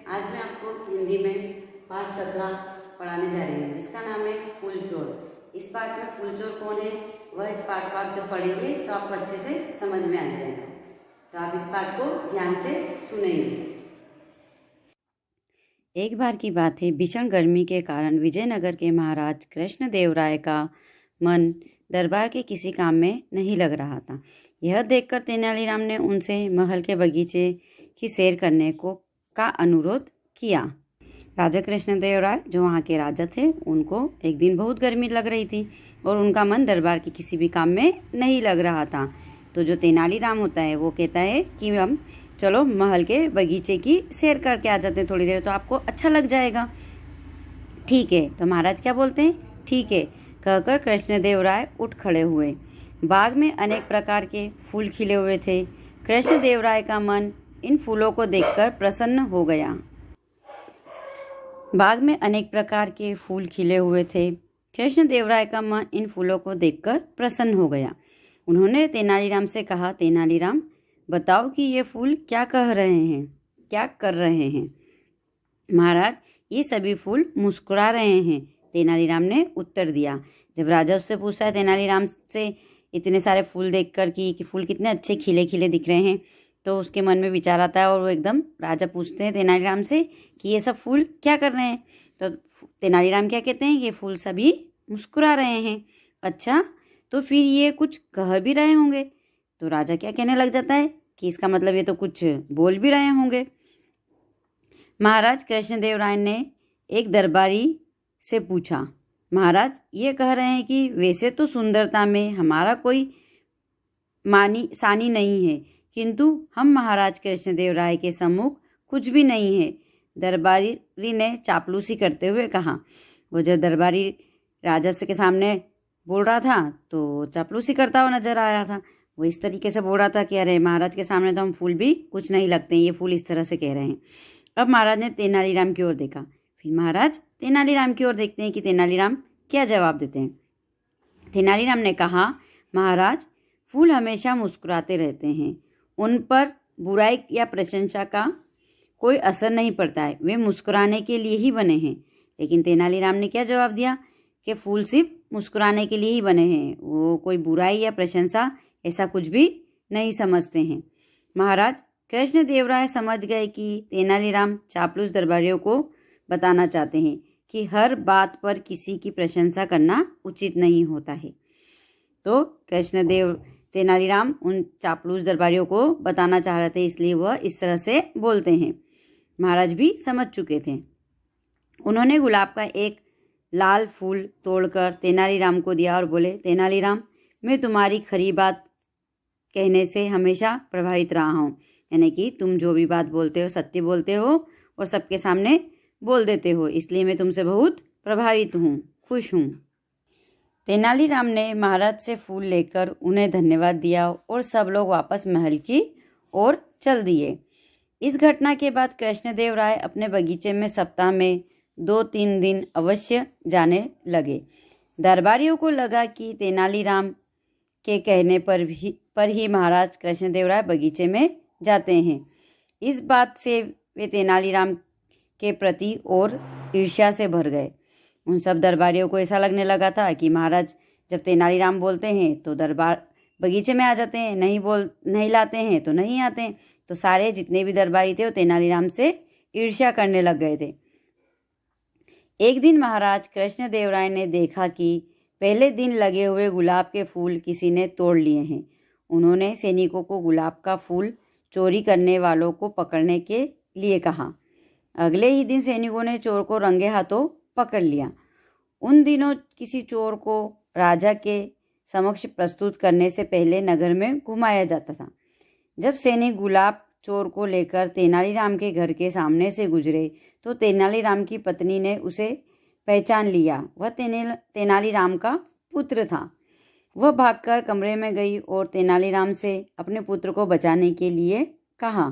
आज मैं आपको हिंदी में पाठ 17 पढ़ाने जा रही हूँ, जिसका नाम है फूल चोर। इस पाठ में फूल चोर कौन है वह इस पाठ को आप जब पढ़ेंगे तो आपको अच्छे से समझ में आ जाएगा। तो आप इस पाठ को ध्यान से सुनेंगे। एक बार की बात है, भीषण गर्मी के कारण विजयनगर के महाराज कृष्णदेवराय का मन दरबार के किसी काम में नहीं लग रहा था। यह देखकर तेनालीराम ने उनसे महल के बगीचे की सैर करने का अनुरोध किया। राजा कृष्णदेवराय जो वहाँ के राजा थे, उनको एक दिन बहुत गर्मी लग रही थी और उनका मन दरबार के किसी भी काम में नहीं लग रहा था। तो जो तेनालीराम होता है वो कहता है कि हम चलो महल के बगीचे की सैर करके आ जाते हैं थोड़ी देर, तो आपको अच्छा लग जाएगा। ठीक है, तो महाराज क्या बोलते हैं, ठीक है कहकर कृष्णदेवराय उठ खड़े हुए। बाग में अनेक प्रकार के फूल खिले हुए थे। कृष्णदेवराय का मन इन फूलों को देखकर प्रसन्न हो गया। बाग में अनेक प्रकार के फूल खिले हुए थे। कृष्णदेवराय का मन इन फूलों को देखकर प्रसन्न हो गया। उन्होंने तेनालीराम से कहा, तेनालीराम बताओ कि ये फूल क्या कह रहे हैं, क्या कर रहे हैं। महाराज ये सभी फूल मुस्कुरा रहे हैं, तेनालीराम ने उत्तर दिया। जब राजा उससे पूछता है तेनालीराम से इतने सारे फूल देखकर कि फूल कितने अच्छे खिले खिले दिख रहे हैं, तो उसके मन में विचार आता है और वो एकदम राजा पूछते हैं तेनालीराम से कि ये सब फूल क्या कर रहे हैं। तो तेनालीराम क्या कहते हैं, ये फूल सभी मुस्कुरा रहे हैं। अच्छा, तो फिर ये कुछ कह भी रहे होंगे। तो राजा क्या कहने लग जाता है कि इसका मतलब ये तो कुछ बोल भी रहे होंगे। महाराज कृष्णदेवराय ने एक दरबारी से पूछा, महाराज ये कह रहे हैं कि वैसे तो सुंदरता में हमारा कोई सानी नहीं है, किंतु हम महाराज कृष्णदेवराय के सम्मुख कुछ भी नहीं है। दरबारी ने चापलूसी करते हुए कहा। वो जब दरबारी राजा के सामने बोल रहा था तो चापलूसी करता हुआ नजर आया था। वो इस तरीके से बोल रहा था कि अरे महाराज के सामने तो हम फूल भी कुछ नहीं लगते हैं, ये फूल इस तरह से कह रहे हैं। अब महाराज ने तेनालीराम की ओर देखा। फिर महाराज तेनालीराम की ओर देखते हैं कि तेनालीराम क्या जवाब देते हैं। तेनालीराम ने कहा, महाराज फूल हमेशा मुस्कुराते रहते हैं, उन पर बुराई या प्रशंसा का कोई असर नहीं पड़ता है, वे मुस्कुराने के लिए ही बने हैं। लेकिन तेनालीराम ने क्या जवाब दिया कि फूल सिर्फ मुस्कुराने के लिए ही बने हैं, वो कोई बुराई या प्रशंसा ऐसा कुछ भी नहीं समझते हैं। महाराज कृष्णदेवराय समझ गए कि तेनालीराम चापलूस दरबारियों को बताना चाहते हैं कि हर बात पर किसी की प्रशंसा करना उचित नहीं होता है। तो तेनालीराम उन चापलूस दरबारियों को बताना चाह रहे थे, इसलिए वह इस तरह से बोलते हैं। महाराज भी समझ चुके थे। उन्होंने गुलाब का एक लाल फूल तोड़कर तेनालीराम को दिया और बोले, तेनालीराम मैं तुम्हारी खरी बात कहने से हमेशा प्रभावित रहा हूँ, यानी कि तुम जो भी बात बोलते हो सत्य बोलते हो और सबके सामने बोल देते हो, इसलिए मैं तुमसे बहुत प्रभावित हूँ, खुश हूँ। तेनालीराम ने महाराज से फूल लेकर उन्हें धन्यवाद दिया और सब लोग वापस महल की ओर चल दिए। इस घटना के बाद कृष्णदेवराय अपने बगीचे में सप्ताह में 2-3 दिन अवश्य जाने लगे। दरबारियों को लगा कि तेनालीराम के कहने पर ही महाराज कृष्णदेवराय बगीचे में जाते हैं। इस बात से वे तेनालीराम के प्रति और ईर्ष्या से भर गए। उन सब दरबारियों को ऐसा लगने लगा था कि महाराज जब तेनालीराम बोलते हैं तो दरबार बगीचे में आ जाते हैं, नहीं लाते हैं तो नहीं आते हैं। तो सारे जितने भी दरबारी थे वो तेनालीराम से ईर्ष्या करने लग गए थे। एक दिन महाराज कृष्णदेवराय ने देखा कि पहले दिन लगे हुए गुलाब के फूल किसी ने तोड़ लिए हैं। उन्होंने सैनिकों को गुलाब का फूल चोरी करने वालों को पकड़ने के लिए कहा। अगले ही दिन सैनिकों ने चोर को रंगे हाथों पकड़ लिया। उन दिनों किसी चोर को राजा के समक्ष प्रस्तुत करने से पहले नगर में घुमाया जाता था। जब सैनिक गुलाब चोर को लेकर तेनालीराम के घर के सामने से गुजरे तो तेनालीराम की पत्नी ने उसे पहचान लिया। वह तेनालीराम का पुत्र था। वह भागकर कमरे में गई और तेनालीराम से अपने पुत्र को बचाने के लिए कहा।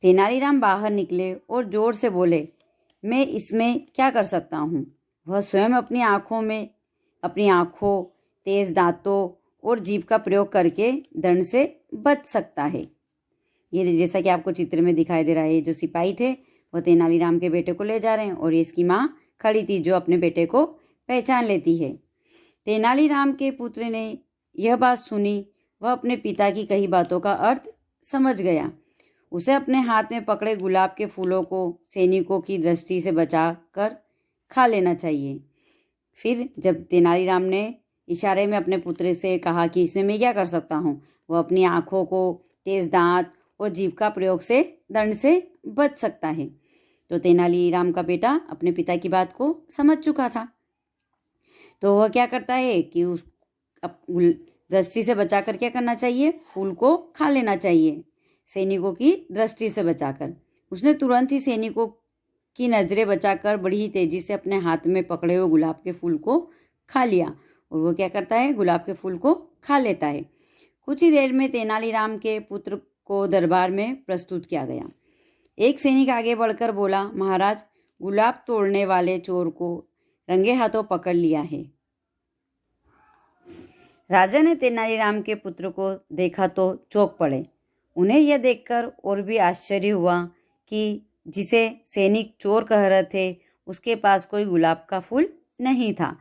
तेनालीराम बाहर निकले और जोर से बोले, मैं इसमें क्या कर सकता हूँ। वह स्वयं अपनी आँखों, तेज दांतों और जीभ का प्रयोग करके दंड से बच सकता है। ये जैसा कि आपको चित्र में दिखाई दे रहा है, जो सिपाही थे वो तेनालीराम के बेटे को ले जा रहे हैं और ये इसकी माँ खड़ी थी जो अपने बेटे को पहचान लेती है। तेनालीराम के पुत्र ने यह बात सुनी। वह अपने पिता की कही बातों का अर्थ समझ गया। उसे अपने हाथ में पकड़े गुलाब के फूलों को सैनिकों की दृष्टि से बचा कर खा लेना चाहिए। फिर जब तेनालीराम ने इशारे में अपने पुत्र से कहा कि इसमें मैं क्या कर सकता हूँ, वह अपनी आँखों को, तेज दांत और जीभ का प्रयोग से दंड से बच सकता है। तो तेनालीराम का बेटा अपने पिता की बात को समझ चुका था। तो वह क्या करता है कि उस दृष्टि से बचाकर क्या करना चाहिए, फूल को खा लेना चाहिए, सैनिकों की दृष्टि से बचाकर। उसने तुरंत ही सैनिकों की नज़रें बचाकर बड़ी ही तेजी से अपने हाथ में पकड़े हुए गुलाब के फूल को खा लिया। और वो क्या करता है, गुलाब के फूल को खा लेता है। कुछ ही देर में तेनालीराम के पुत्र को दरबार में प्रस्तुत किया गया। एक सैनिक आगे बढ़कर बोला, महाराज, गुलाब तोड़ने वाले चोर को रंगे हाथों पकड़ लिया है। राजा ने तेनालीराम के पुत्र को देखा तो चौंक पड़े। उन्हें यह देखकर और भी आश्चर्य हुआ कि जिसे सैनिक चोर कह रहे थे उसके पास कोई गुलाब का फूल नहीं था।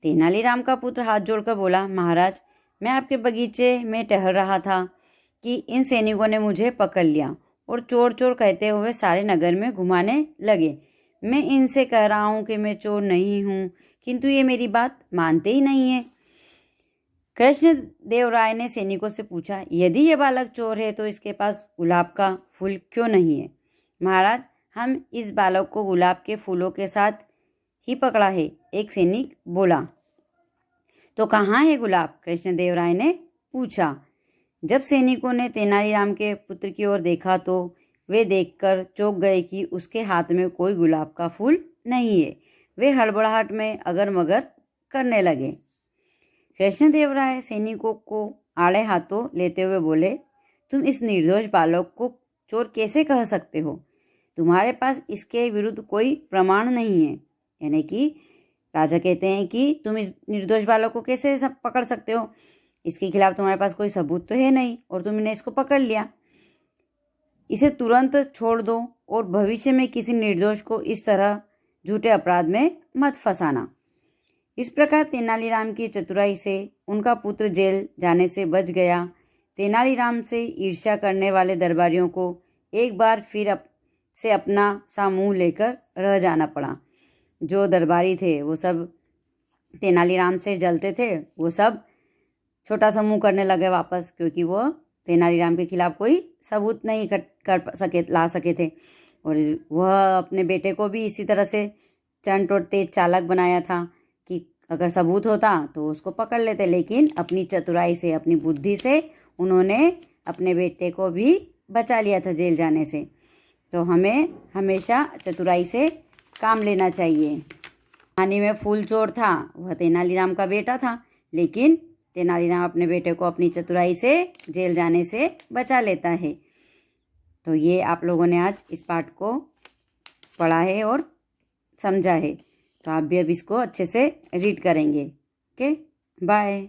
तेनालीराम का पुत्र हाथ जोड़कर बोला, महाराज, मैं आपके बगीचे में टहल रहा था कि इन सैनिकों ने मुझे पकड़ लिया और चोर चोर कहते हुए सारे नगर में घुमाने लगे। मैं इनसे कह रहा हूँ कि मैं चोर नहीं हूँ, किंतु ये मेरी बात मानते ही नहीं है। कृष्णदेवराय ने सैनिकों से पूछा, यदि ये बालक चोर है तो इसके पास गुलाब का फूल क्यों नहीं है? महाराज, हम इस बालक को गुलाब के फूलों के साथ ही पकड़ा है, एक सैनिक बोला। तो कहाँ है गुलाब? कृष्णदेवराय ने पूछा। जब सैनिकों ने तेनालीराम के पुत्र की ओर देखा तो वे देखकर चौंक गए कि उसके हाथ में कोई गुलाब का फूल नहीं है। वे हड़बड़ाहट में अगर मगर करने लगे। कृष्णदेवराय सैनिकों को आड़े हाथों लेते हुए बोले, तुम इस निर्दोष बालक को चोर कैसे कह सकते हो? तुम्हारे पास इसके विरुद्ध कोई प्रमाण नहीं है। यानी कि राजा कहते हैं कि तुम इस निर्दोष बालक को कैसे सब पकड़ सकते हो? इसके खिलाफ तुम्हारे पास कोई सबूत तो है नहीं और तुमने इसको पकड़ लिया। इसे तुरंत छोड़ दो और भविष्य में किसी निर्दोष को इस तरह झूठे अपराध में मत फंसाना। इस प्रकार तेनालीराम की चतुराई से उनका पुत्र जेल जाने से बच गया। तेनालीराम से ईर्ष्या करने वाले दरबारियों को एक बार फिर से अपना सा मुँह लेकर रह जाना पड़ा। जो दरबारी थे वो सब तेनालीराम से जलते थे, वो सब छोटा सा मुँह करने लगे वापस, क्योंकि वो तेनालीराम के खिलाफ कोई सबूत नहीं ला सके थे। और वह अपने बेटे को भी इसी तरह से चंट और तेज चालक बनाया था कि अगर सबूत होता तो उसको पकड़ लेते, लेकिन अपनी चतुराई से, अपनी बुद्धि से उन्होंने अपने बेटे को भी बचा लिया था जेल जाने से। तो हमें हमेशा चतुराई से काम लेना चाहिए। कहानी में फूल चोर था, वह तेनालीराम का बेटा था, लेकिन तेनालीराम अपने बेटे को अपनी चतुराई से जेल जाने से बचा लेता है। तो ये आप लोगों ने आज इस पाठ को पढ़ा है और समझा है। तो आप भी अब इसको अच्छे से रीड करेंगे। Okay, bye.